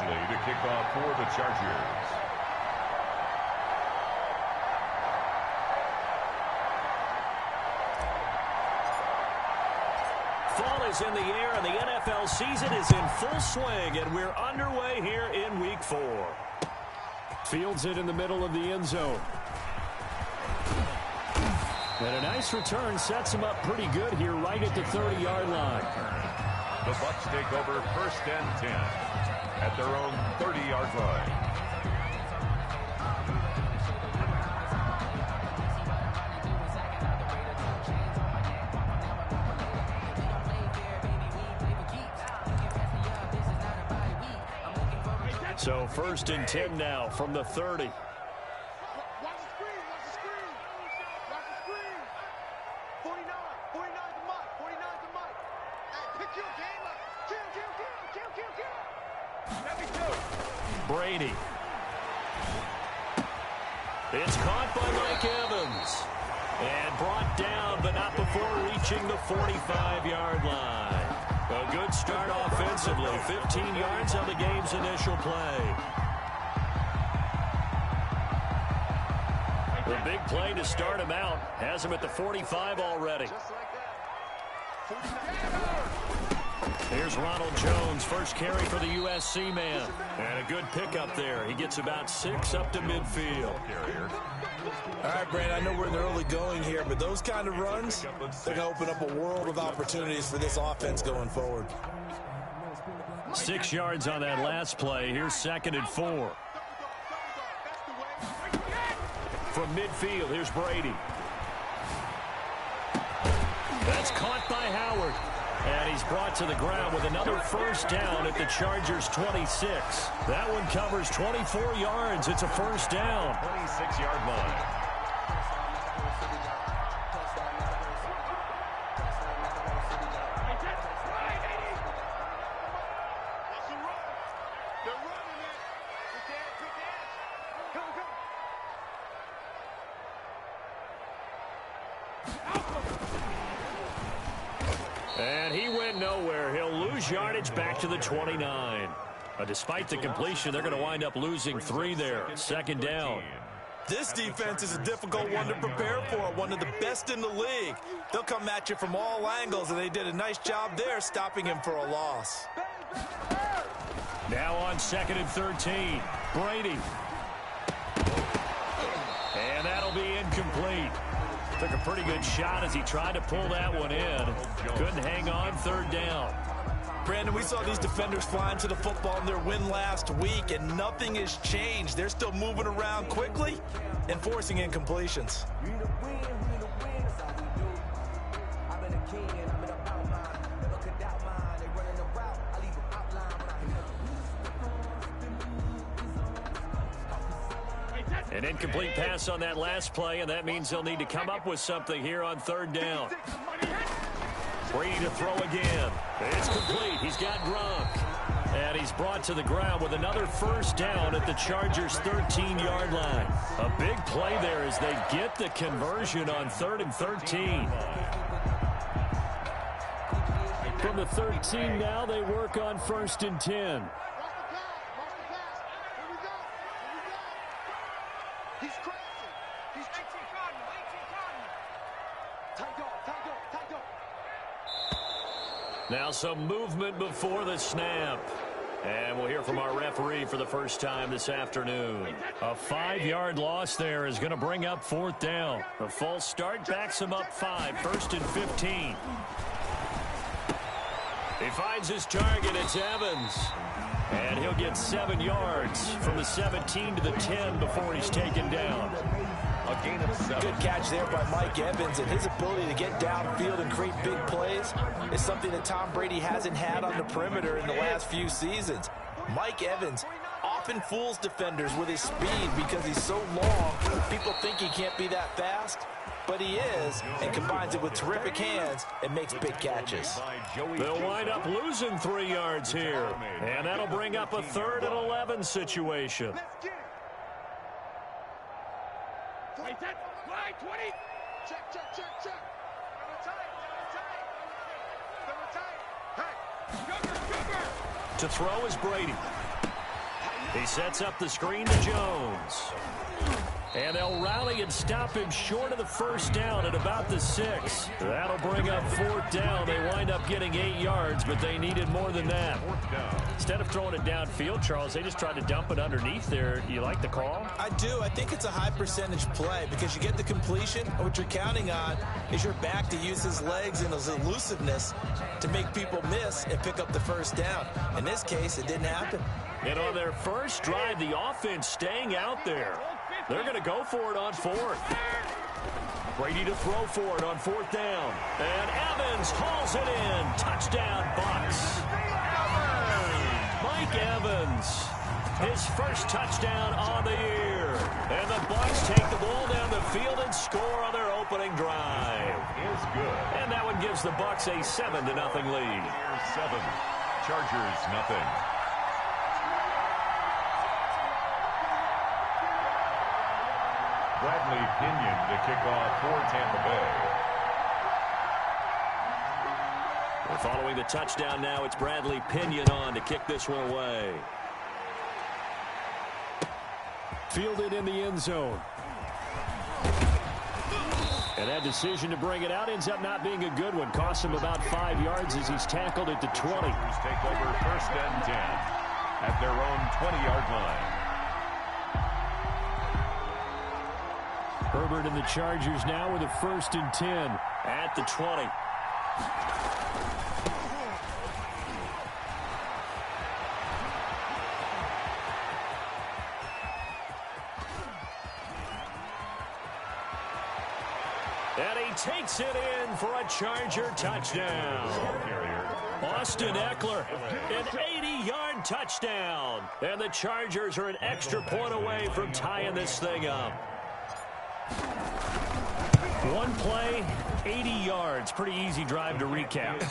Mosley to kick off for the Chargers. Fall is in the air, and the NFL season is in full swing, and we're underway here in Week 4. Fields it in the middle of the end zone. And a nice return sets him up pretty good here right at the 30-yard line. The Bucs take over 1st and 10 at their own 30-yard line. So 1st and 10 now from the 30. Brady. It's caught by Mike Evans. And brought down, but not before reaching the 45-yard line. A good start offensively. 15 yards on the game's initial play. The big play to start him out. Has him at the 45 already. Here's Ronald Jones, first carry for the USC man. And a good pickup there. He gets about 6 up to midfield. All right, Brandon, I know we're in the early going here, but those kind of runs, they're going to open up a world of opportunities for this offense going forward. 6 yards on that last play. Here's 2nd and 4. From midfield, here's Brady. That's caught by Howard. And he's brought to the ground with another first down at the Chargers' 26. That one covers 24 yards. It's a first down. 26-yard line. And he went nowhere. He'll lose yardage back to the 29. Despite the completion, they're going to wind up losing 3 there. 2nd down. This defense is a difficult one to prepare for, one of the best in the league. They'll come at you from all angles, and they did a nice job there stopping him for a loss. Now on 2nd and 13. Brady. And that'll be incomplete. Took a pretty good shot as he tried to pull that one in. Couldn't hang on. 3rd down. Brandon, we saw these defenders flying to the football in their win last week, and nothing has changed. They're still moving around quickly and forcing incompletions. An incomplete pass on that last play, and that means they'll need to come up with something here on 3rd down. Brady to throw again. It's complete. He's got Gronk. And he's brought to the ground with another first down at the Chargers' 13-yard line. A big play there as they get the conversion on 3rd and 13. From the 13 now, they work on 1st and 10. Now some movement before the snap. And we'll hear from our referee for the first time this afternoon. A 5-yard loss there is going to bring up 4th down. A false start backs him up 5. 1st and 15. He finds his target. It's Evans. And he'll get 7 yards from the 17 to the 10 before he's taken down. A gain of 7. Good catch there by Mike Evans, and his ability to get downfield and create big plays is something that Tom Brady hasn't had on the perimeter in the last few seasons. Mike Evans often fools defenders with his speed because he's so long. People think he can't be that fast, but he is, and combines it with terrific hands and makes big catches. They'll wind up losing 3 yards here, and that'll bring up a 3rd and 11 situation. To throw is Brady. He sets up the screen to Jones. And they'll rally and stop him short of the first down at about the 6. That'll bring up 4th down. They wind up getting 8 yards, but they needed more than that. Instead of throwing it downfield, Charles, they just tried to dump it underneath there. You like the call? I do. I think it's a high percentage play because you get the completion. And what you're counting on is your back to use his legs and his elusiveness to make people miss and pick up the first down. In this case, it didn't happen. And on their first drive, the offense staying out there. They're going to go for it on 4th. Brady to throw for it on 4th down. And Evans hauls it in. Touchdown, Bucs. Mike Evans, his first touchdown on the year. And the Bucs take the ball down the field and score on their opening drive. Is good. And that one gives the Bucs a 7-0 lead. 7. Chargers, nothing. Bradley Pinion to kick off for Tampa Bay. We're following the touchdown now. It's Bradley Pinion on to kick this one away. Fielded in the end zone. And that decision to bring it out ends up not being a good one. Costs him about 5 yards as he's tackled at the 20. Take over 1st and 10 at their own 20-yard line. Herbert and the Chargers now with a 1st and 10 at the 20. And he takes it in for a Charger touchdown. Austin Eckler, an 80-yard touchdown. And the Chargers are an extra point away from tying this thing up. One play, 80 yards. Pretty easy drive to recap.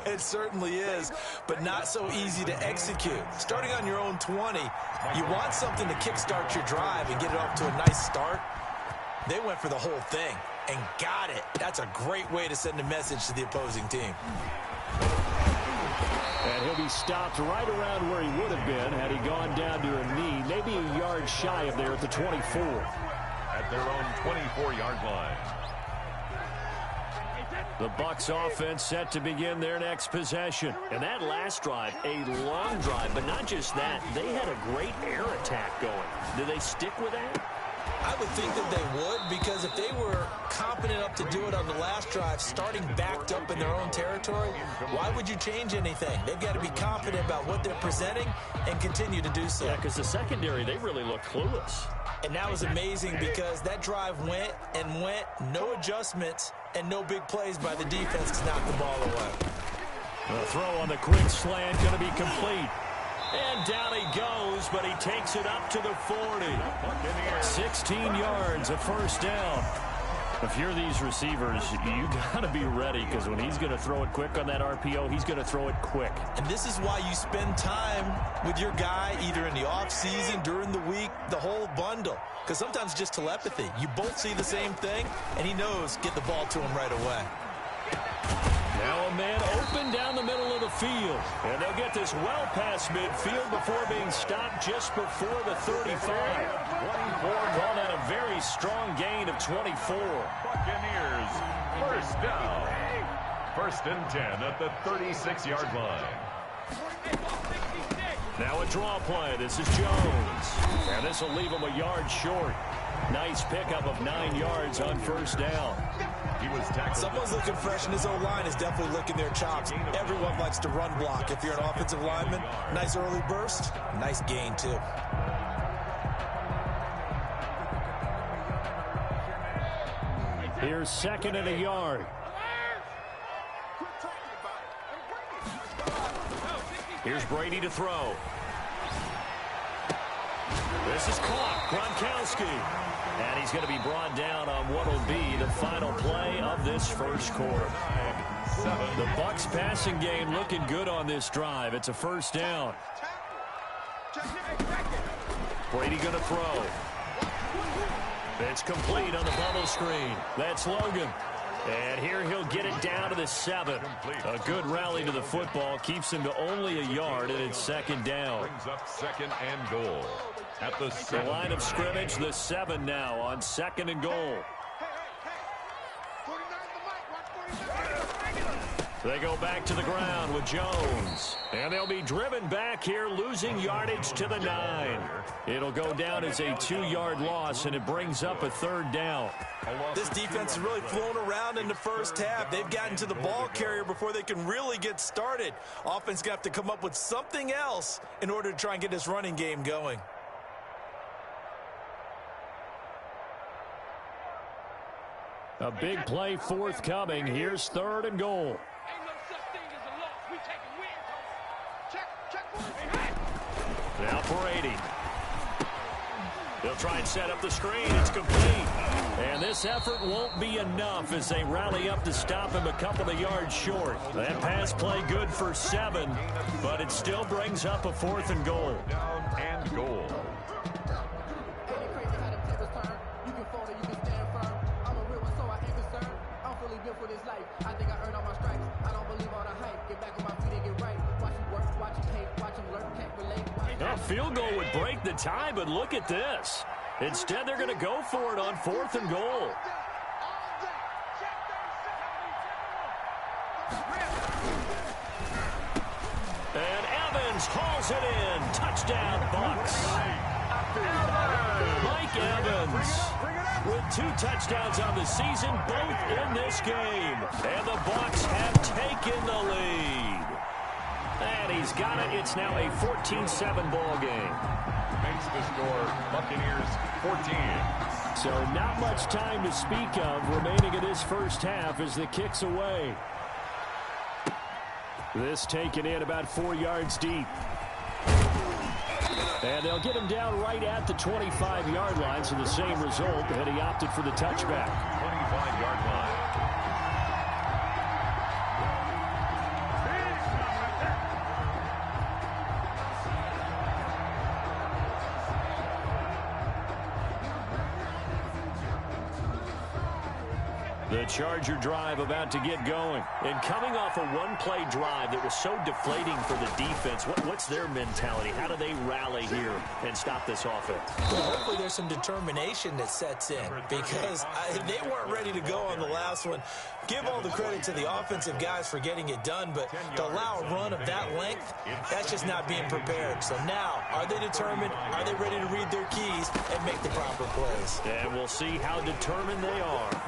It certainly is, but not so easy to execute. Starting on your own 20, you want something to kickstart your drive and get it off to a nice start. They went for the whole thing and got it. That's a great way to send a message to the opposing team. And he'll be stopped right around where he would have been had he gone down to a knee, maybe a yard shy of there at the 24. At their own 24-yard line. The Bucs offense set to begin their next possession. And that last drive, a long drive, but not just that. They had a great air attack going. Do they stick with that? I would think that they would, because if they were confident enough to do it on the last drive, starting backed up in their own territory, why would you change anything? They've got to be confident about what they're presenting and continue to do so. Yeah, because the secondary, they really look clueless. And that was amazing because that drive went and went, no adjustments, and no big plays by the defense to knock the ball away. The throw on the quick slant going to be complete. And down he goes, but he takes it up to the 40. 16 yards, a 1st down. If you're these receivers, you got to be ready, because when he's going to throw it quick on that RPO, he's going to throw it quick. And this is why you spend time with your guy either in the offseason, during the week, the whole bundle. Because sometimes just telepathy. You both see the same thing, and he knows get the ball to him right away. Now a man open down the middle of the field. And they'll get this well past midfield before being stopped just before the 35. 24, call that a very strong gain of 24. Buccaneers, 1st down. 1st and 10 at the 36-yard line. Now a draw play. This is Jones. And this will leave him a yard short. Nice pickup of 9 yards on 1st down. He was tackled. Someone's looking fresh, and his O-line is definitely licking their chops. Everyone likes to run block. If you're an offensive lineman, nice early burst, nice gain too. Here's 2nd and a yard. Here's Brady to throw. This is caught. Gronkowski. And he's going to be brought down on what will be the final play of this first quarter. The Bucs passing game looking good on this drive. It's a 1st down. Brady going to throw. It's complete on the bubble screen. That's Logan. And here he'll get it down to the 7. A good rally to the football keeps him to only a yard, and it's 2nd down. Brings up 2nd and goal at the 7. The line of scrimmage, the 7 now on 2nd and goal. They go back to the ground with Jones. And they'll be driven back here, losing yardage to the 9. It'll go down as a 2-yard loss, and it brings up a 3rd down. This defense has really flown around in the first half. They've gotten to the ball carrier before they can really get started. Offense going to have to come up with something else in order to try and get this running game going. A big play forthcoming. Here's 3rd and goal. Now Brady. They'll try and set up the screen. It's complete. And this effort won't be enough as they rally up to stop him a couple of yards short. That pass play good for 7, but it still brings up a 4th and goal. Down and goal. A field goal would break the tie, but look at this. Instead, they're going to go for it on 4th and goal. And Evans hauls it in. Touchdown, Bucs. Mike Evans with 2 touchdowns on the season, both in this game. And the Bucs have taken the lead. And he's got it. It's now a 14-7 ball game. Makes the score Buccaneers 14. So not much time to speak of remaining in this first half as the kick's away. This taken in about 4 yards deep. And they'll get him down right at the 25-yard line, so the same result, and he opted for the touchback. 25-yard line. The Charger drive about to get going. And coming off a one-play drive that was so deflating for the defense, what's their mentality? How do they rally here and stop this offense? Well, hopefully there's some determination that sets in because they weren't ready to go on the last one. Give all the credit to the offensive guys for getting it done, but to allow a run of that length, that's just not being prepared. So now, are they determined? Are they ready to read their keys and make the proper plays? And we'll see how determined they are.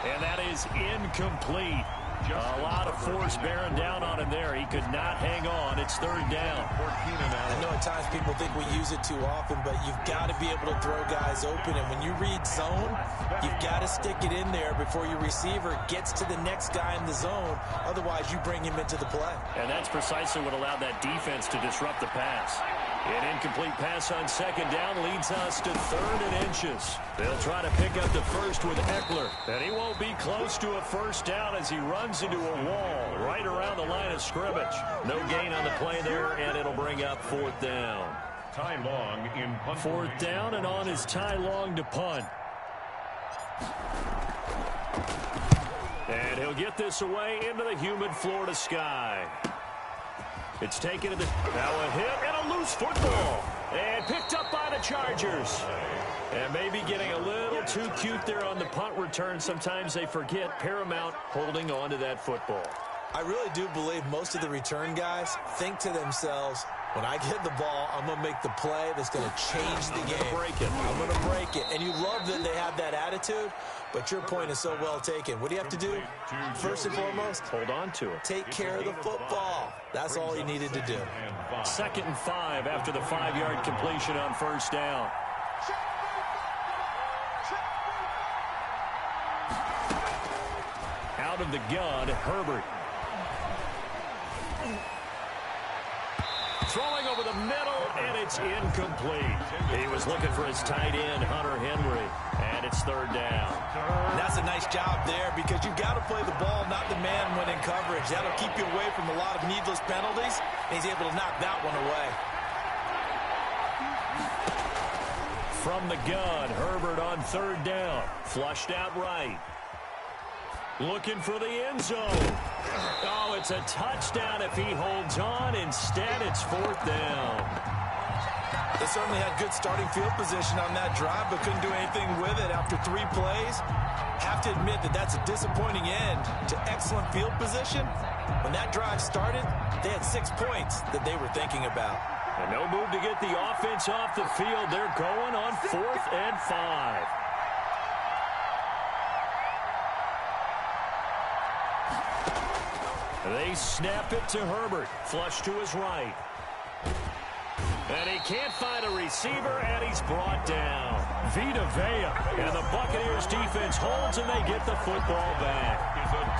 And that is incomplete. A lot of force bearing down on him there. He could not hang on. It's 3rd down. I know at times people think we use it too often, but you've got to be able to throw guys open. And when you read zone, you've got to stick it in there before your receiver gets to the next guy in the zone. Otherwise, you bring him into the play. And that's precisely what allowed that defense to disrupt the pass. An incomplete pass on 2nd down leads us to 3rd and inches. They'll try to pick up the first with Eckler. And he won't be close to a first down as he runs into a wall right around the line of scrimmage. No gain on the play there, and it'll bring up 4th down. Ty Long in punt. 4th down, and on is Ty Long to punt. And he'll get this away into the humid Florida sky. It's taken to the... Now a hit and a loose football. And picked up by the Chargers. And maybe getting a little too cute there on the punt return. Sometimes they forget paramount holding on to that football. I really do believe most of the return guys think to themselves, when I get the ball, I'm going to make the play that's going to change the game. I'm going to break it. And you love that they have that attitude, but your point is so well taken. What do you have to do? First and foremost, hold on to it. Take care of the football. That's all he needed to do. 2nd and 5 after the 5-yard completion on 1st down. Out of the gun, Herbert. Throwing over the middle, and it's incomplete. He was looking for his tight end, Hunter Henry, and it's 3rd down. And that's a nice job there because you've got to play the ball, not the man when in coverage. That'll keep you away from a lot of needless penalties, and he's able to knock that one away. From the gun, Herbert on 3rd down. Flushed out right. Looking for the end zone. Oh, it's a touchdown if he holds on. Instead, it's 4th down. They certainly had good starting field position on that drive, but couldn't do anything with it after 3 plays. Have to admit that that's a disappointing end to excellent field position. When that drive started, they had 6 points that they were thinking about. And no move to get the offense off the field. They're going on 4th and 5. They snap it to Herbert. Flush to his right. And he can't find a receiver, and he's brought down. Vita Vea. And the Buccaneers defense holds, and they get the football back.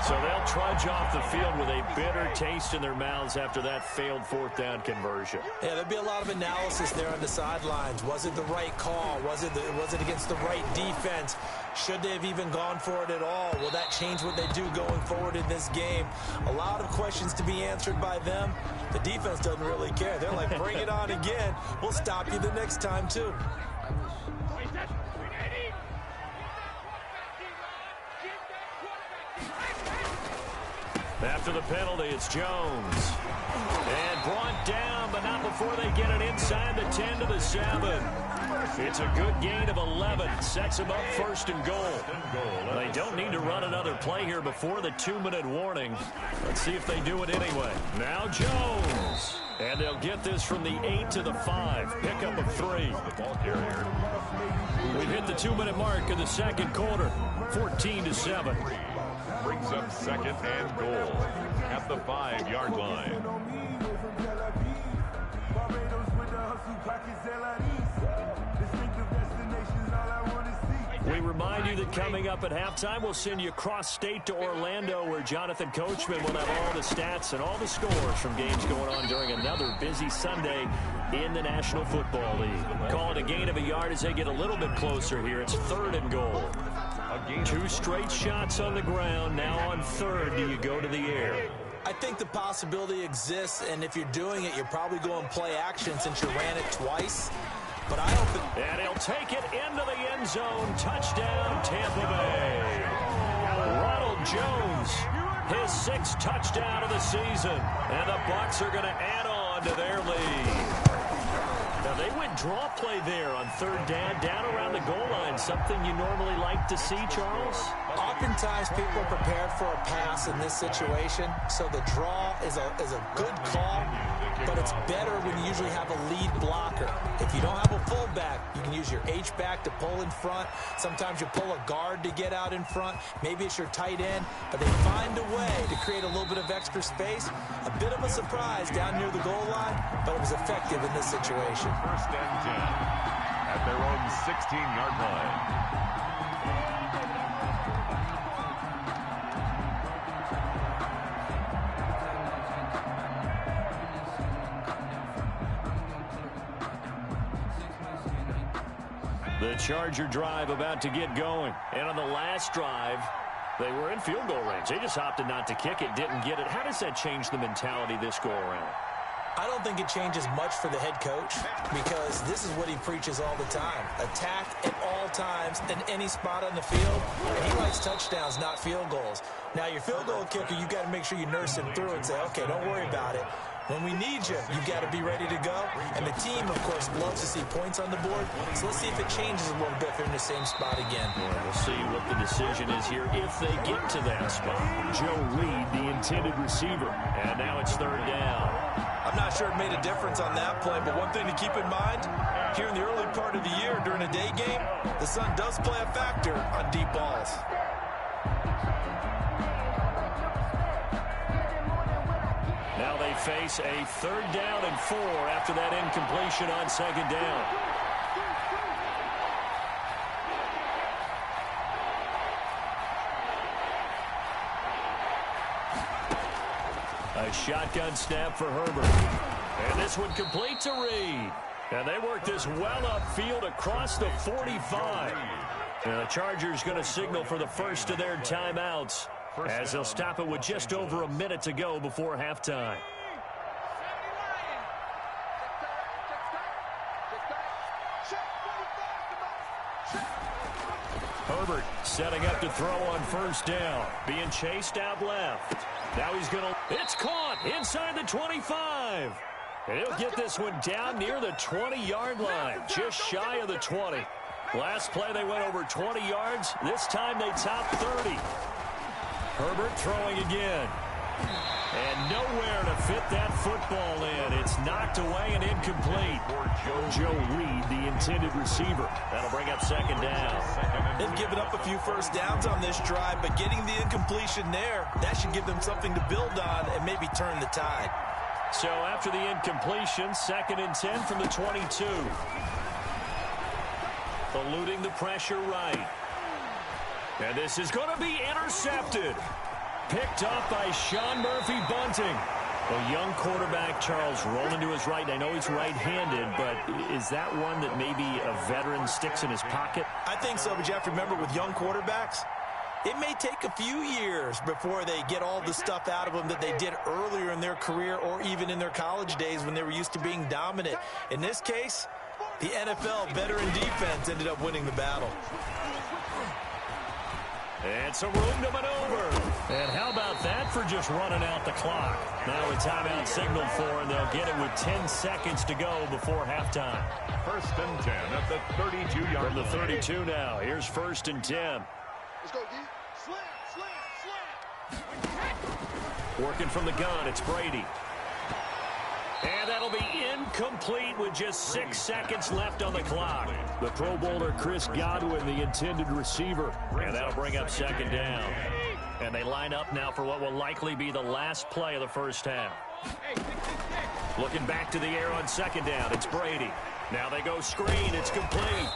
So they'll trudge off the field with a bitter taste in their mouths after that failed 4th down conversion. Yeah, there'd be a lot of analysis there on the sidelines. Was it the right call? Was it against the right defense? Should they have even gone for it at all? Will that change what they do going forward in this game? A lot of questions to be answered by them. The defense doesn't really care. They're like, bring it on again. We'll stop you the next time, too. After the penalty, it's Jones. And brought down, but not before they get it inside the 10 to the 7. It's a good gain of 11. Sets them up 1st and goal. They don't need to run another play here before the 2-minute warning. Let's see if they do it anyway. Now Jones. And they'll get this from the 8 to the 5. Pickup of 3. We've hit the 2-minute mark in the 2nd quarter. 14 to 7. Brings up 2nd and goal at the 5-yard line. We remind you that coming up at halftime, we'll send you cross-state to Orlando, where Jonathan Coachman will have all the stats and all the scores from games going on during another busy Sunday in the National Football League. Call it a gain of a yard as they get a little bit closer here. It's 3rd and goal. 2 straight shots on the ground. Now on 3rd, do you go to the air? I think the possibility exists, and if you're doing it, you're probably going play action since you ran it twice. But I don't think... And he'll take it into the end zone. Touchdown, Tampa Bay. Ronald Jones, his 6th touchdown of the season. And the Bucs are going to add on to their lead. Now, they went draw play there on 3rd down around the goal line. Something you normally like to see, Charles? Oftentimes, people are prepared for a pass in this situation, so the draw is a good call, but it's better when you usually have a lead blocker. If you don't have a fullback, you can use your H-back to pull in front. Sometimes you pull a guard to get out in front. Maybe it's your tight end, but they find a way to create a little bit of extra space. A bit of a surprise down near the goal line, but it was effective in this situation. 1st and 10 at their own 16-yard line. The Charger drive about to get going. And on the last drive, they were in field goal range. They just opted not to kick it, didn't get it. How does that change the mentality this go around? I don't think it changes much for the head coach because this is what he preaches all the time. Attack at all times in any spot on the field. And he likes touchdowns, not field goals. Now, your field goal kicker, you got to make sure you nurse him through and say, okay, don't worry about it. When we need you, you got to be ready to go. And the team, of course, loves to see points on the board. So let's see if it changes a little bit if they're in the same spot again. Yeah, we'll see what the decision is here if they get to that spot. Joe Reed, the intended receiver. And now it's 3rd down. I'm not sure it made a difference on that play, but one thing to keep in mind, here in the early part of the year during a day game, the sun does play a factor on deep balls. Now they face a 3rd down and 4 after that incompletion on 2nd down. A shotgun snap for Herbert. And this one complete to Reed. And they work this well upfield across the 45. And the Chargers going to signal for the first of their timeouts, as they'll stop it with just over a minute to go before halftime. Herbert setting up to throw on first down. Being chased out left. Now he's going to... It's caught inside the 25. And he'll get this one down near the 20-yard line. Just shy of the 20. Last play they went over 20 yards. This time they topped 30. Herbert throwing again. And nowhere to fit that football in. It's knocked away and incomplete. Joe Reed, the intended receiver. That'll bring up second down. They've given up a few first downs on this drive, but getting the incompletion there, that should give them something to build on and maybe turn the tide. So after the incompletion, 2nd and 10 from the 22. Eluding the pressure right. And this is going to be intercepted. Picked up by Sean Murphy-Bunting. A young quarterback, Charles, rolling to his right. I know he's right-handed, but is that one that maybe a veteran sticks in his pocket? I think so, but you have to remember with young quarterbacks, it may take a few years before they get all the stuff out of them that they did earlier in their career or even in their college days when they were used to being dominant. In this case, the NFL veteran defense ended up winning the battle. And some room to maneuver. And how about that for just running out the clock? Now a timeout signal for, and they'll get it with 10 seconds to go before halftime. 1st and 10 at the 32-yard line. From the 32 now, here's 1st and 10. Let's go, D. Slam. Working from the gun, it's Brady. And that'll be incomplete with just 6 seconds left on the clock. The Pro Bowler Chris Godwin, the intended receiver. And that'll bring up second down. And they line up now for what will likely be the last play of the first half. Looking back to the air on second down, it's Brady. Now they go screen, it's complete.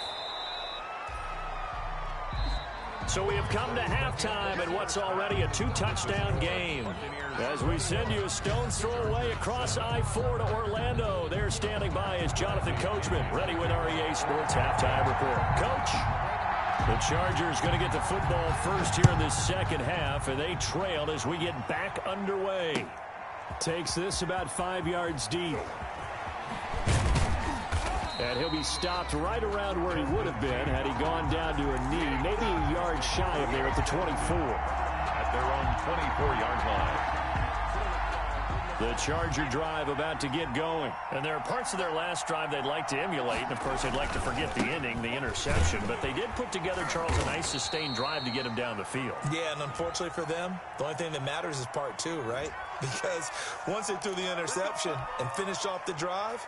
So we have come to halftime in what's already a 2-touchdown game. As we send you a stone's throw away across I-4 to Orlando. There standing by is Jonathan Coachman, ready with REA Sports Halftime Report. Coach, the Chargers going to get the football first here in this second half, and they trail as we get back underway. Takes this about 5 yards deep. And he'll be stopped right around where he would have been had he gone down to a knee, maybe a yard shy of there at the 24. At their own 24-yard line. The Charger drive about to get going. And there are parts of their last drive they'd like to emulate. And, of course, they'd like to forget the ending, the interception. But they did put together, Charles, a nice sustained drive to get him down the field. Yeah, and unfortunately for them, the only thing that matters is part 2, right? Because once they threw the interception and finished off the drive,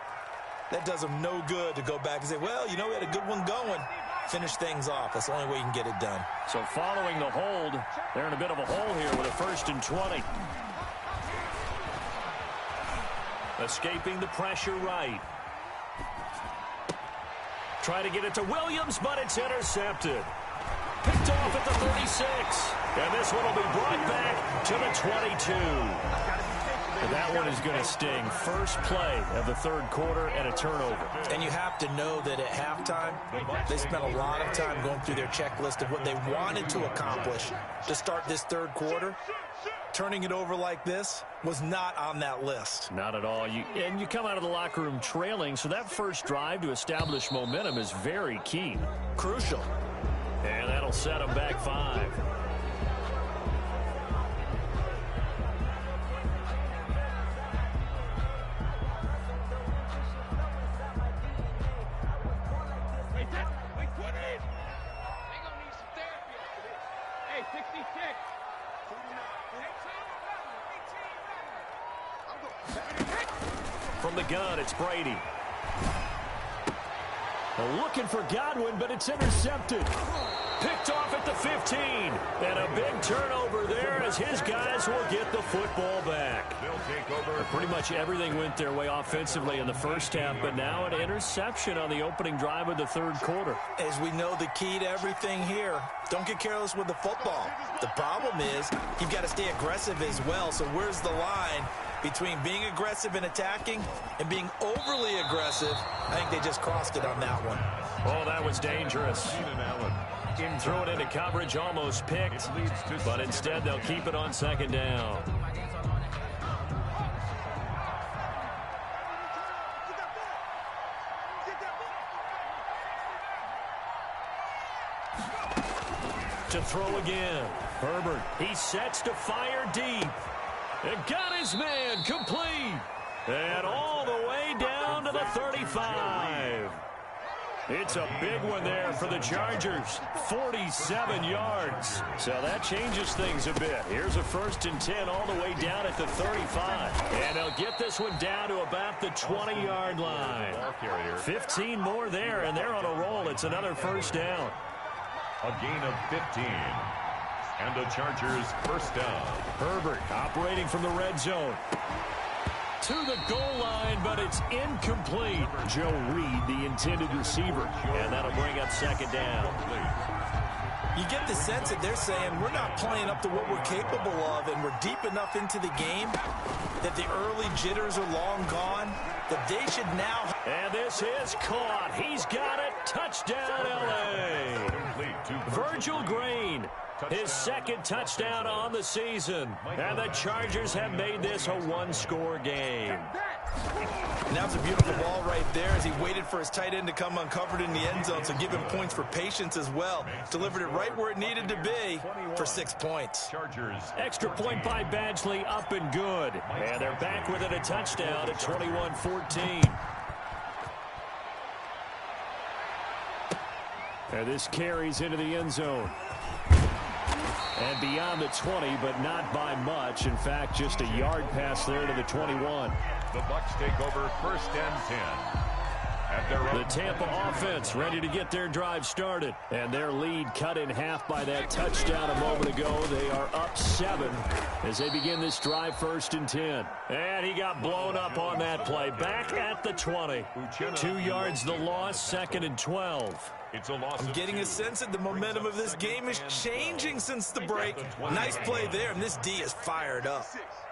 that does them no good to go back and say, well, you know, we had a good one going. Finish things off. That's the only way you can get it done. So following the hold, they're in a bit of a hole here with a 1st and 20. Escaping the pressure right. Try to get it to Williams, but it's intercepted. Picked off at the 36. And this one will be brought back to the 22. That one is going to sting. First play of the third quarter and a turnover. And you have to know that at halftime, they spent a lot of time going through their checklist of what they wanted to accomplish to start this third quarter. Turning it over like this was not on that list. Not at all. And you come out of the locker room trailing, so that first drive to establish momentum is very key. Crucial. And that'll set them back 5. From the gun, it's Brady. Looking for Godwin, but it's intercepted. Picked off at the 15. And a big turnover there as his guys will get the football back. They'll take over. Pretty much everything went their way offensively in the first half, but now an interception on the opening drive of the third quarter. As we know, the key to everything here, don't get careless with the football. The problem is you've got to stay aggressive as well. So where's the line between being aggressive and attacking and being overly aggressive? I think they just crossed it on that one. Oh, that was dangerous. Throw it into coverage, almost picked, but instead they'll keep it on second down. To throw again. Herbert, he sets to fire deep. And got his man complete. And all the way down to the 35. It's a big one there for the Chargers. 47 yards. So that changes things a bit. Here's a 1st and 10 all the way down at the 35. And they'll get this one down to about the 20-yard line. 15 more there, and they're on a roll. It's another 1st down. A gain of 15. And the Chargers 1st down. Herbert operating from the red zone. To the goal line, but it's incomplete. Joe Reed, the intended receiver. And that'll bring up 2nd down. You get the sense that they're saying we're not playing up to what we're capable of, and we're deep enough into the game that the early jitters are long gone, that they should now. And this is caught. He's got it. Touchdown, L.A. Virgil Green, his 2nd touchdown on the season. And the Chargers have made this a one-score game. And that was a beautiful ball right there as he waited for his tight end to come uncovered in the end zone, so give him points for patience as well. Delivered it right where it needed to be for 6 points. Extra point by Badgley, up and good. And they're back within a touchdown at 21-14. And this carries into the end zone. And beyond the 20, but not by much. In fact, just a yard pass there to the 21. The Bucs take over 1st and 10. At their own. The Tampa offense ready to get their drive started. And their lead cut in half by that touchdown a moment ago. They are up 7 as they begin this drive 1st and 10. And he got blown up on that play. Back at the 20. 2 yards the loss, 2nd and 12. It's a loss. I'm getting a sense that the momentum of this game is changing since the break. Nice play there, and this D is fired up.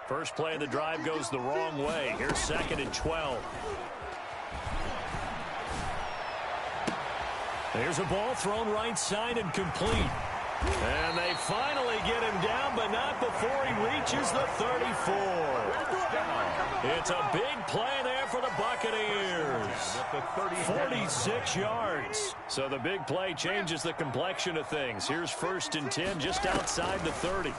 First play of the drive goes the wrong way. Here's 2nd and 12. There's a ball thrown right side and complete. And they finally get him down, but not before he reaches the 34. It's a big play there for the Buccaneers. 46 yards. So the big play changes the complexion of things. Here's 1st and 10 just outside the 30.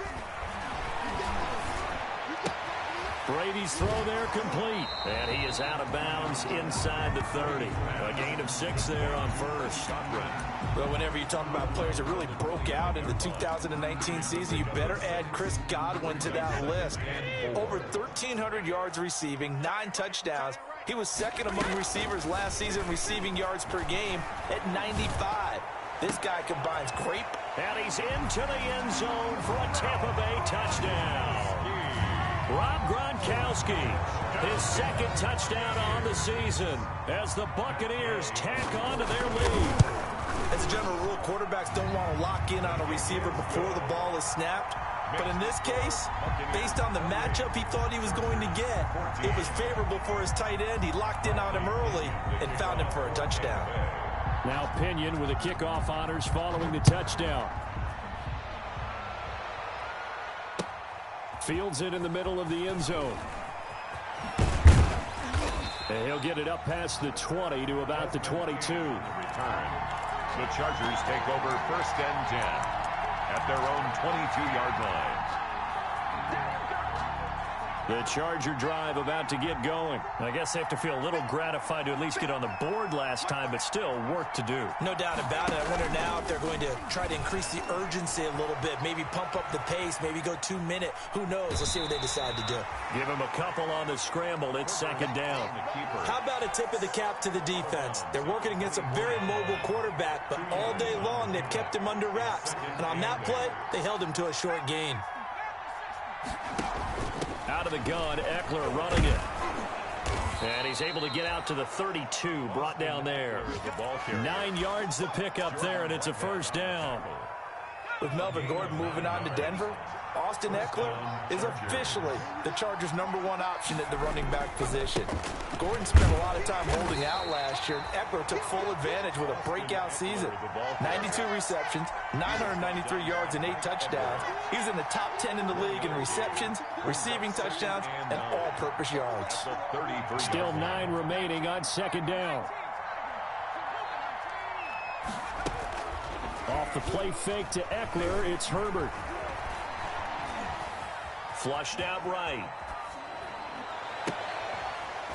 Brady's throw there complete. And he is out of bounds inside the 30. A gain of 6 there on 1st. Well, whenever you talk about players that really broke out in the 2019 season, you better add Chris Godwin to that list. Over 1,300 yards receiving, 9 touchdowns. He was 2nd among receivers last season receiving yards per game at 95. This guy combines great. And he's into the end zone for a Tampa Bay touchdown. Rob Gronkowski, his 2nd touchdown on the season as the Buccaneers tack on to their lead. As a general rule, quarterbacks don't want to lock in on a receiver before the ball is snapped. But in this case, based on the matchup he thought he was going to get, it was favorable for his tight end. He locked in on him early and found him for a touchdown. Now Pinion with the kickoff honors following the touchdown. Fields it in the middle of the end zone. And he'll get it up past the 20 to about the 22. The Chargers take over 1st and 10 at their own 22-yard line. The Charger drive about to get going. I guess they have to feel a little gratified to at least get on the board last time, but still work to do. No doubt about it. I wonder now if they're going to try to increase the urgency a little bit, maybe pump up the pace, maybe go 2-minute. Who knows? Let's see what they decide to do. Give him a couple on the scramble. It's 2nd down. How about a tip of the cap to the defense? They're working against a very mobile quarterback, but all day long they've kept him under wraps. And on that play, they held him to a short gain. Out of the gun, Eckler running it. And he's able to get out to the 32, brought down there. 9 yards to pick up there, and it's a 1st down. With Melvin Gordon moving on to Denver, Austin Eckler is officially the Chargers' #1 option at the running back position. Gordon spent a lot of time holding out last year. Eckler took full advantage with a breakout season. 92 receptions, 993 yards, and 8 touchdowns. He's in the top 10 in the league in receptions, receiving touchdowns, and all-purpose yards. Still 9 remaining on 2nd down. Off The play fake to Eckler. It's Herbert. Flushed out right.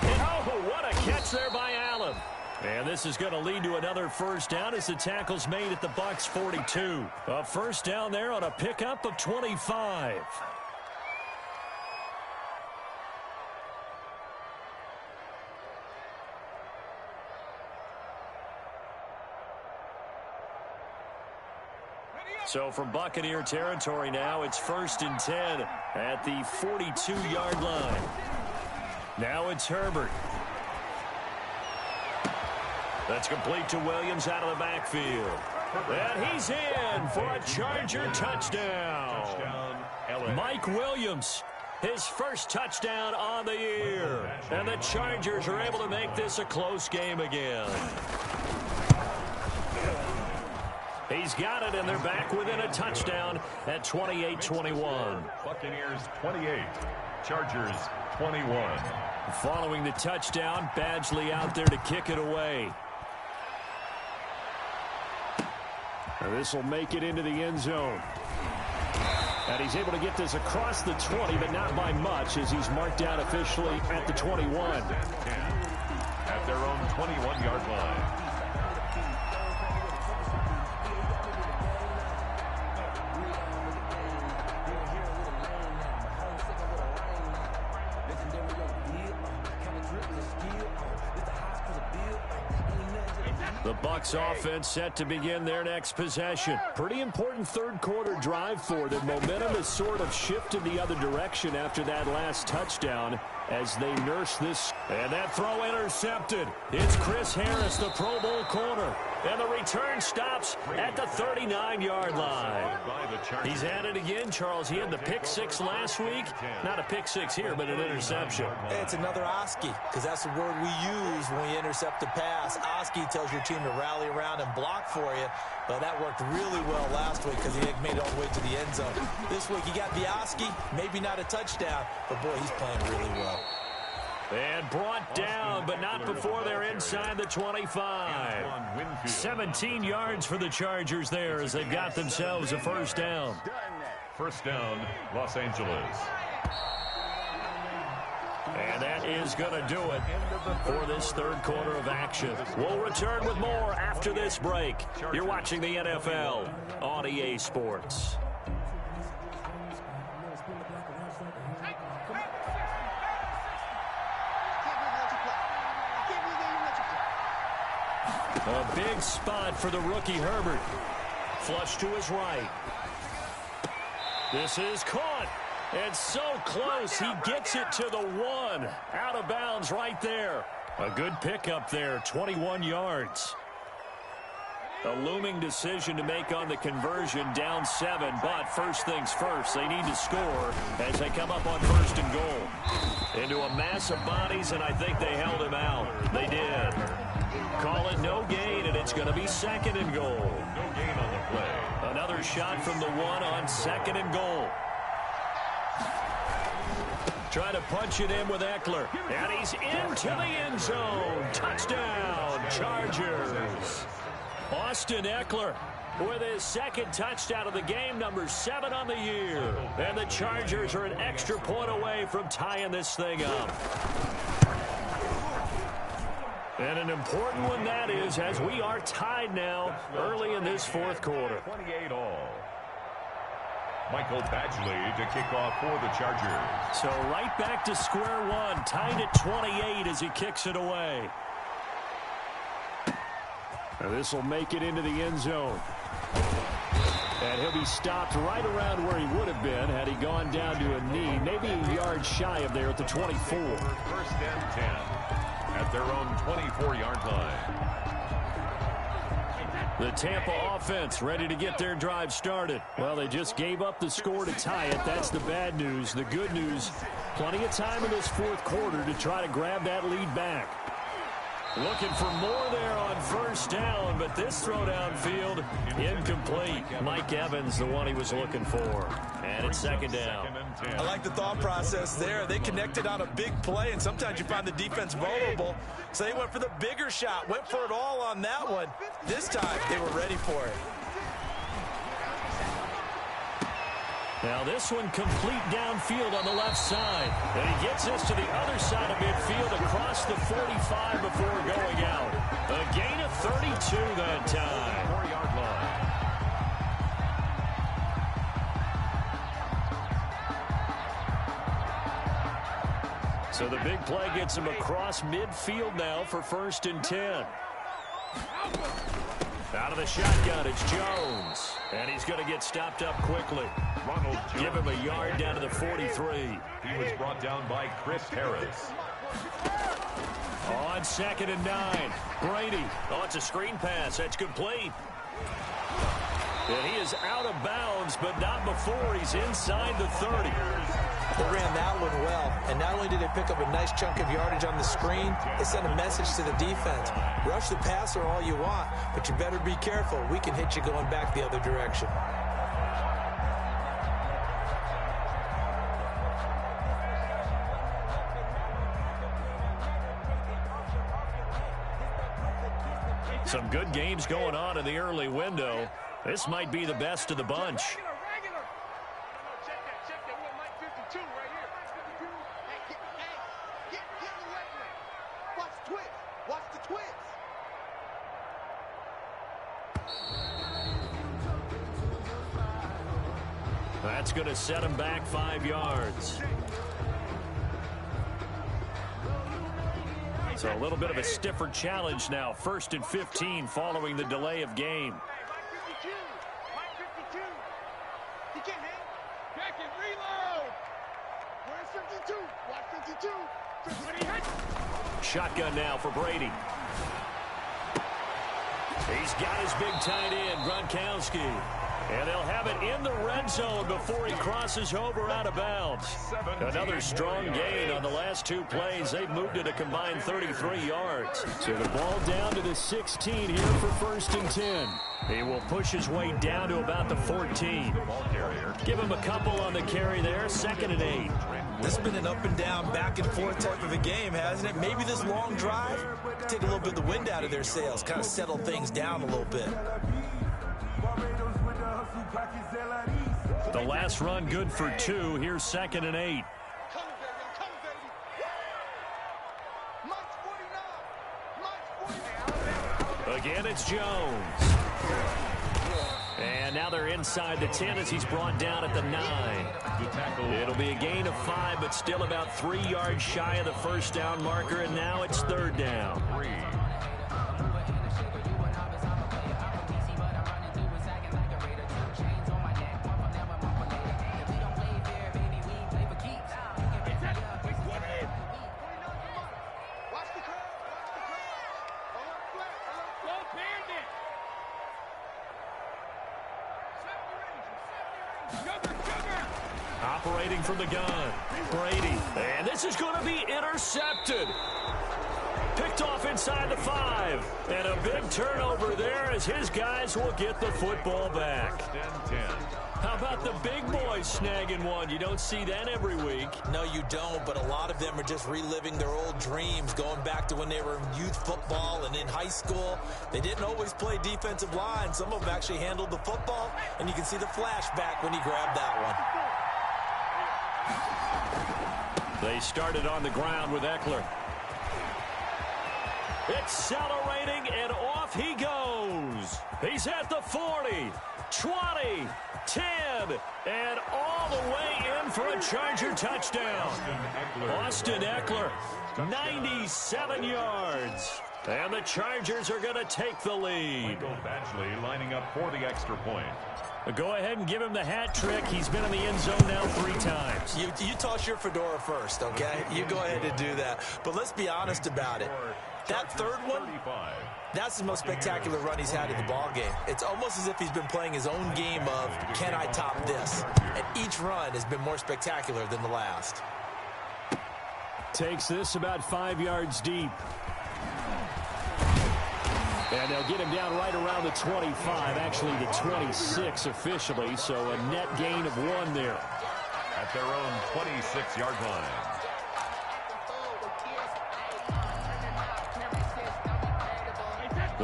Oh, what a catch there by Allen. And this is going to lead to another first down as the tackle's made at the Bucs 42. A first down there on a pickup of 25. So from Buccaneer territory now, it's 1st and 10 at the 42-yard line. Now it's Herbert. That's complete to Williams out of the backfield. And he's in for a Charger touchdown. Mike Williams, his first touchdown on the year. And the Chargers are able to make this a close game again. He's got it, and they're back within a touchdown at 28-21. Buccaneers 28, Chargers 21. Following the touchdown, Badgley out there to kick it away. This will make it into the end zone. And he's able to get this across the 20, but not by much, as he's marked out officially at the 21. At their own 21-yard line. The Bucs offense set to begin their next possession. Pretty important third quarter drive for them. Momentum has sort of shifted the other direction after that last touchdown as they nurse this. And that throw intercepted. It's Chris Harris, the Pro Bowl corner. And the return stops at the 39-yard line. He's at it again, Charles. He had the pick six last week. Not a pick six here, but an interception. It's another Oski, because that's the word we use when we intercept a pass. Oski tells your team to rally around and block for you, but that worked really well last week because he made it all the way to the end zone. This week he got the Oski, maybe not a touchdown, but boy, he's playing really well. And brought down, but not before they're inside the 25. 17 yards for the Chargers there as they've got themselves a first down. First down, Los Angeles. And that is going to do it for this third quarter of action. We'll return with more after this break. You're watching the NFL on EA Sports. A big spot for the rookie Herbert. Flush to his right. This is caught. And so close, he gets it to the 1. Out of bounds right there. A good pickup there, 21 yards. A looming decision to make on the conversion, down 7. But first things first, they need to score as they come up on 1st and goal. Into a mass of bodies, and I think they held him out. They did. Call it no gain, and it's going to be 2nd and goal. No gain on the play. Another shot from the 1 on 2nd and goal. Trying to punch it in with Eckler. And he's into the end zone. Touchdown, Chargers. Austin Eckler with his 2nd touchdown of the game, number 7 on the year. And the Chargers are an extra point away from tying this thing up. And an important one that is, as we are tied now early in this 4th quarter. 28 all. Michael Badgley to kick off for the Chargers. So right back to square one, tied at 28 as he kicks it away. This will make it into the end zone. And he'll be stopped right around where he would have been had he gone down to a knee, maybe a yard shy of there at the 24. 1st and 10 at their own 24-yard line. The Tampa offense ready to get their drive started. Well, they just gave up the score to tie it. That's the bad news. The good news, plenty of time in this 4th quarter to try to grab that lead back. Looking for more there on 1st down, but this throw downfield incomplete. Mike Evans, the one he was looking for. And it's 2nd down. I like the thought process there. They connected on a big play, and sometimes you find the defense vulnerable. So they went for the bigger shot, went for it all on that one. This time, they were ready for it. Now this one complete downfield on the left side. And he gets this to the other side of midfield across the 45 before going out. A gain of 32 that time. 4-yard line. So the big play gets him across midfield now for 1st and 10. Out of the shotgun, it's Jones. And he's going to get stopped up quickly. Ronald Jones. Give him a yard down to the 43. He was brought down by Chris Harris. On 2nd and 9. Brady. Oh, it's a screen pass. That's complete. And he is out of bounds, but not before he's inside the 30. They ran that one well, and not only did they pick up a nice chunk of yardage on the screen, they sent a message to the defense. Rush the passer all you want, but you better be careful. We can hit you going back the other direction. Some good games going on in the early window. This might be the best of the bunch. That's going to set him back 5 yards. So a little bit of a stiffer challenge now. 1st and 15 following the delay of game. Shotgun now for Brady. He's got his big tight end, Gronkowski. And they'll have it in the red zone before he crosses over out of bounds. Another strong gain on the last 2 plays. They've moved it a combined 33 yards. So the ball down to the 16 here for 1st and 10. He will push his way down to about the 14. Give him a couple on the carry there. 2nd and 8. This has been an up and down, back and forth type of a game, hasn't it? Maybe this long drive take a little bit of the wind out of their sails, kind of settle things down a little bit. The last run good for 2. Here's 2nd and 8. Again, it's Jones. And now they're inside the 10 as he's brought down at the 9. It'll be a gain of 5, but still about 3 yards shy of the first down marker, and now it's 3rd down. Operating from the gun, Brady. And this is going to be intercepted. Picked off inside the 5. And a big turnover there as his guys will get the football back. How about the big boys snagging one? You don't see that every week. No, you don't, but a lot of them are just reliving their old dreams, going back to when they were in youth football and in high school. They didn't always play defensive line. Some of them actually handled the football, and you can see the flashback when he grabbed that one. They started on the ground with Eckler. Accelerating, and off he goes. He's at the 40, 20, 10, and all the way in for a Charger touchdown. Austin Eckler, 97 yards. And the Chargers are going to take the lead. Michael Badgley lining up for the extra point. Go ahead and give him the hat trick. He's been in the end zone now 3 times. You toss your fedora first, okay? You go ahead and do that. But let's be honest about it. That third one, that's the most spectacular run he's had in the ball game. It's almost as if he's been playing his own game of, can I top this? And each run has been more spectacular than the last. Takes this about 5 yards deep. And they'll get him down right around the 25, actually the 26 officially, so a net gain of 1 there. At their own 26-yard line.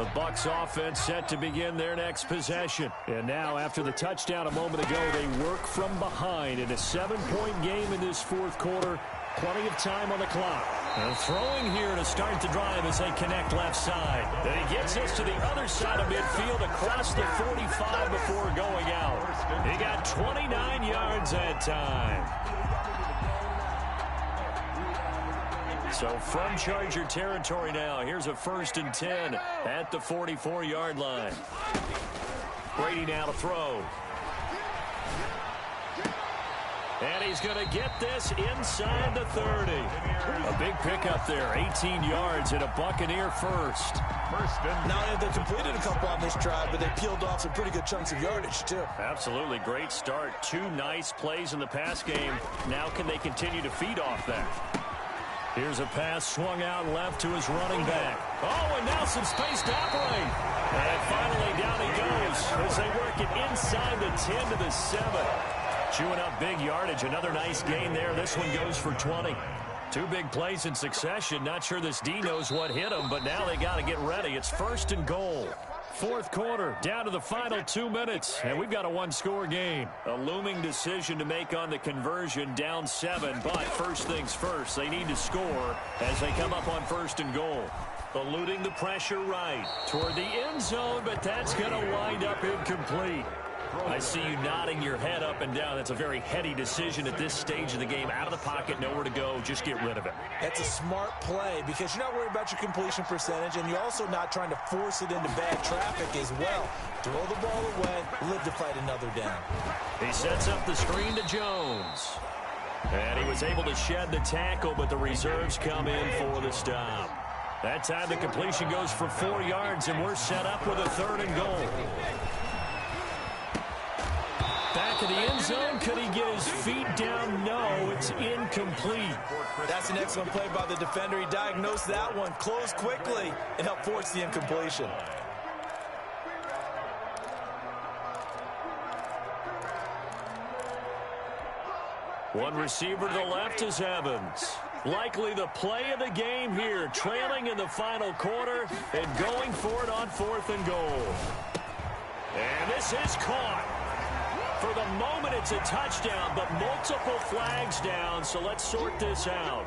The Bucs offense set to begin their next possession. And now, after the touchdown a moment ago, they work from behind in a 7-point game in this fourth quarter. Plenty of time on the clock. And throwing here to start the drive as they connect left side. And he gets us to the other side of midfield across the 45 before going out. He got 29 yards that time. So from Charger territory now, here's a 1st and 10 at the 44-yard line. Brady now to throw. And he's going to get this inside the 30. A big pickup there, 18 yards and a Buccaneer first. Not only have they completed a couple on this drive, but they peeled off some pretty good chunks of yardage, too. Absolutely. Great start. 2 nice plays in the pass game. Now can they continue to feed off that? Here's a pass swung out left to his running back. Oh, and now some space to operate. And finally down he goes as they work it inside the 10 to the 7. Chewing up big yardage. Another nice gain there. This one goes for 20. 2 big plays in succession. Not sure this D knows what hit him, but now they got to get ready. It's 1st and goal. Fourth quarter, down to the final 2 minutes, and we've got a 1-score game. A looming decision to make on the conversion, down 7, but first things first, they need to score as they come up on 1st and goal. Eluding the pressure right toward the end zone, but that's going to wind up incomplete. I see you nodding your head up and down. That's a very heady decision at this stage of the game. Out of the pocket, nowhere to go. Just get rid of it. That's a smart play because you're not worried about your completion percentage, and you're also not trying to force it into bad traffic as well. Throw the ball away, live to fight another down. He sets up the screen to Jones. And he was able to shed the tackle, but the reserves come in for the stop. That time the completion goes for 4 yards, and we're set up with a 3rd and goal. Back of the end zone. Could he get his feet down? No, it's incomplete. That's an excellent play by the defender. He diagnosed that one, closed quickly, and helped force the incompletion. One receiver to the left is Evans. Likely the play of the game here, trailing in the final quarter and going for it on 4th and goal. And this is caught. For the moment, it's a touchdown, but multiple flags down, so let's sort this out.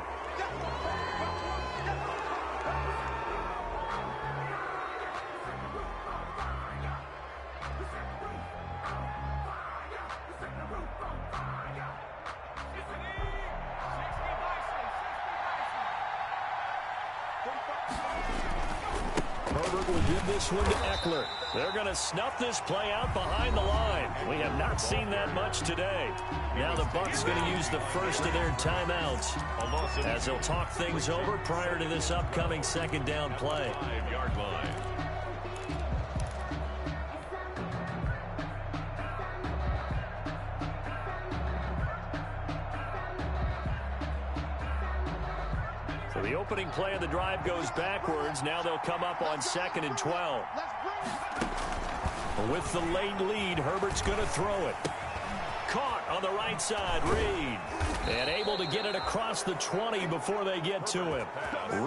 Herbert will give this one to Eckler. They're going to snuff this play out behind the line. We have not seen that much today. Now the Bucs going to use the first of their timeouts as they'll talk things over prior to this upcoming 2nd down play. 5-yard line. So the opening play of the drive goes backwards. Now they'll come up on 2nd and 12. With the late lead, Herbert's going to throw it. Caught on the right side, Reed. And able to get it across the 20 before they get to him.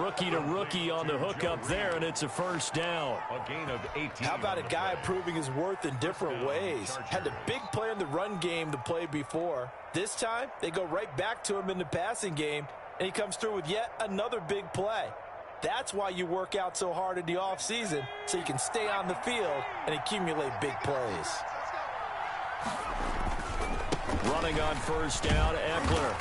Rookie to rookie on the hook up there, and it's a 1st down. A gain of 18. How about a guy proving his worth in different ways? Had a big play in the run game to play before. This time, they go right back to him in the passing game, and he comes through with yet another big play. That's why you work out so hard in the offseason, so you can stay on the field and accumulate big plays. Running on 1st down, Eckler.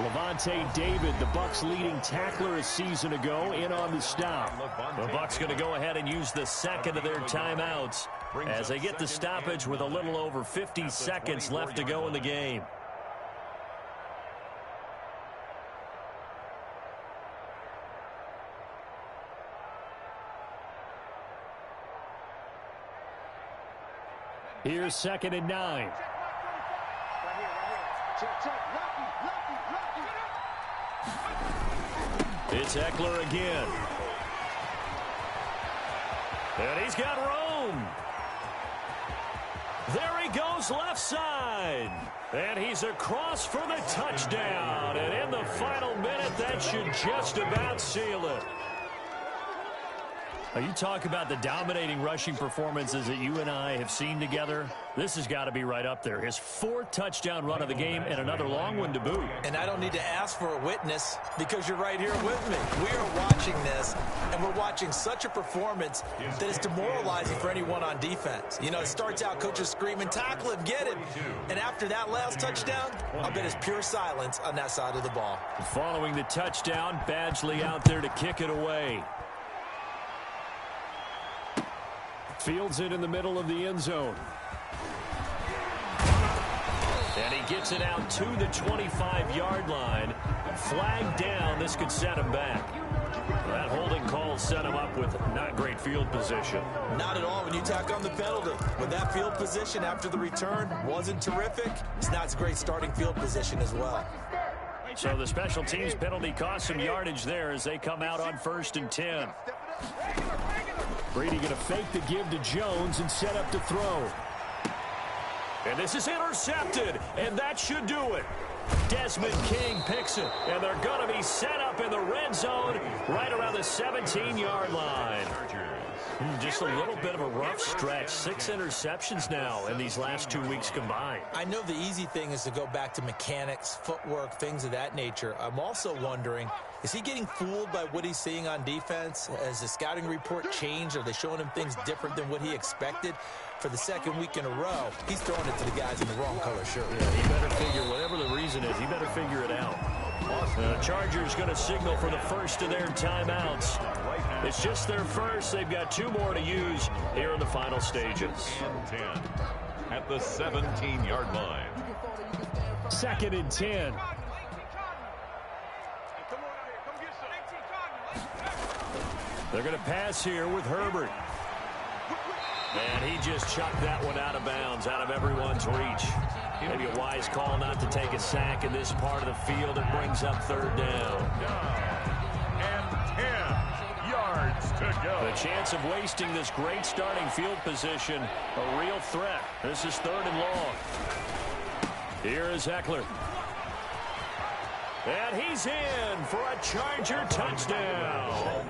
Levante David, the Bucs' leading tackler a season ago, in on the stop. The Bucs going to go ahead and use the 2nd of their timeouts as they get the stoppage with a little over 50 seconds left to go in the game. Here's 2nd and 9. It's Eckler again. And he's got room. There he goes left side. And he's across for the touchdown. And in the final minute, that should just about seal it. You talk about the dominating rushing performances that you and I have seen together. This has got to be right up there. His 4th touchdown run of the game and another long one to boot. And I don't need to ask for a witness because you're right here with me. We are watching this, and we're watching such a performance that is demoralizing for anyone on defense. You know, it starts out coaches screaming, tackle him, get him. And after that last touchdown, I'll bet it's pure silence on that side of the ball. Following the touchdown, Badgley out there to kick it away. Fields it in the middle of the end zone. And he gets it out to the 25-yard line. Flag down. This could set him back. That holding call set him up with not great field position. Not at all when you tack on the penalty. But that field position after the return wasn't terrific. It's not a great starting field position as well. So the special teams penalty cost some yardage there as they come out on 1st and 10. Brady going to fake the give to Jones and set up to throw. And this is intercepted, and that should do it. Desmond King picks it, and they're going to be set up in the red zone right around the 17-yard line. Just a little bit of a rough stretch. 6 interceptions now in these last 2 weeks combined. I know the easy thing is to go back to mechanics, footwork, things of that nature. I'm also wondering, is he getting fooled by what he's seeing on defense? Has the scouting report changed? Are they showing him things different than what he expected? For the 2nd week in a row, he's throwing it to the guys in the wrong color shirt. Yeah, he better figure, whatever the reason is, he better figure it out. The Chargers going to signal for the first of their timeouts. It's just their first. They've got 2 more to use here in the final stages. 10 at the 17-yard line. 2nd and 10. They're going to pass here with Herbert. And he just chucked that one out of bounds, out of everyone's reach. Maybe a wise call not to take a sack in this part of the field. It brings up 3rd down. And 10 yards to go. The chance of wasting this great starting field position, a real threat. This is 3rd and long. Here is Eckler. And he's in for a Charger touchdown.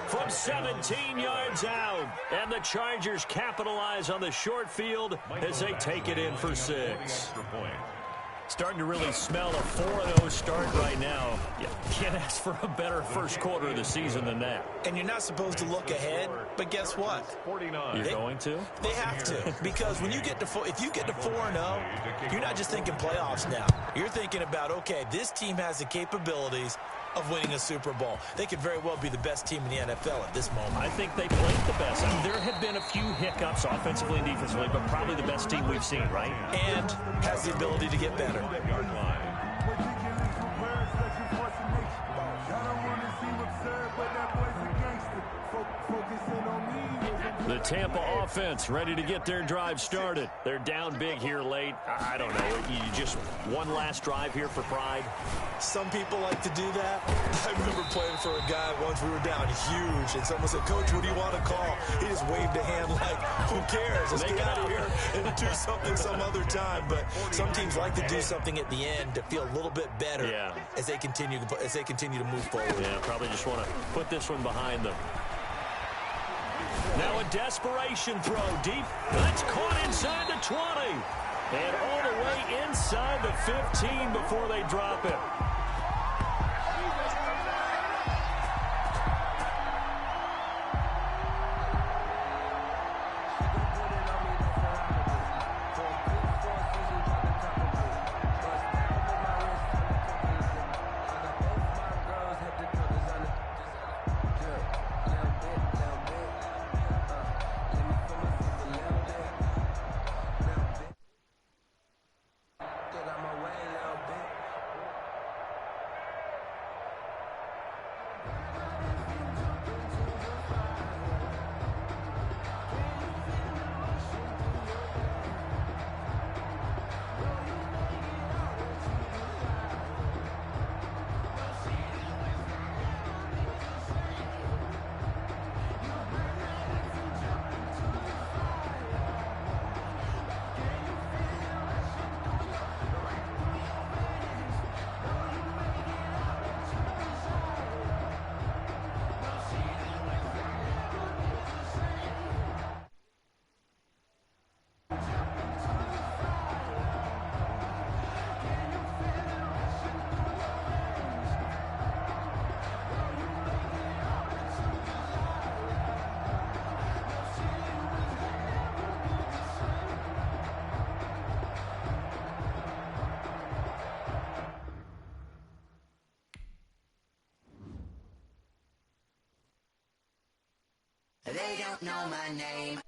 From 17 yards out. And the Chargers capitalize on the short field as they take it in for 6. Starting to really smell a 4-0 start right now. You can't ask for a better first quarter of the season than that. And you're not supposed to look ahead, but guess what? You're going to? They have to, because when you get to if you get to 4-0, you're not just thinking playoffs now. You're thinking about, okay, this team has the capabilities of winning a Super Bowl. They could very well be the best team in the NFL at this moment. I think they played the best. I mean, there have been a few hiccups offensively and defensively, but probably the best team we've seen, right? And has the ability to get better. The Tampa offense ready to get their drive started. They're down big here late. I don't know. You just one last drive here for pride. Some people like to do that. I remember playing for a guy once. We were down huge, and someone said, "Coach, what do you want to call?" He just waved a hand like, "Who cares? Let's get out of here and do something some other time." But some teams like to do something at the end to feel a little bit better as they continue to move forward. Yeah, probably just want to put this one behind them. Now a desperation throw deep. That's caught inside the 20. And all the way inside the 15 before they drop it. They don't know my name.